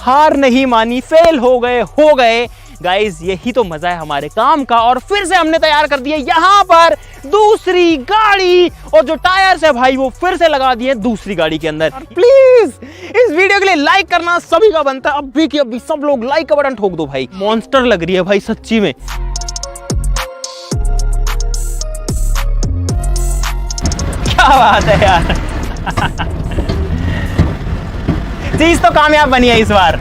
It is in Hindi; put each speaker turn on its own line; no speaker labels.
हार नहीं मानी, फेल हो गए गाइस। यही तो मजा है हमारे काम का। और फिर से हमने तैयार कर दिया यहाँ पर दूसरी गाड़ी, और जो टायर्स है भाई वो फिर से लगा दिए दूसरी गाड़ी के अंदर। प्लीज इस वीडियो के लिए लाइक करना सभी का बनता है, अभी की अभी सब लोग लाइक का बटन ठोक दो भाई। मॉन्स्टर लग रही है भाई सच्ची में। क्या बात है यार। चीज तो कामयाब बनी है इस बार।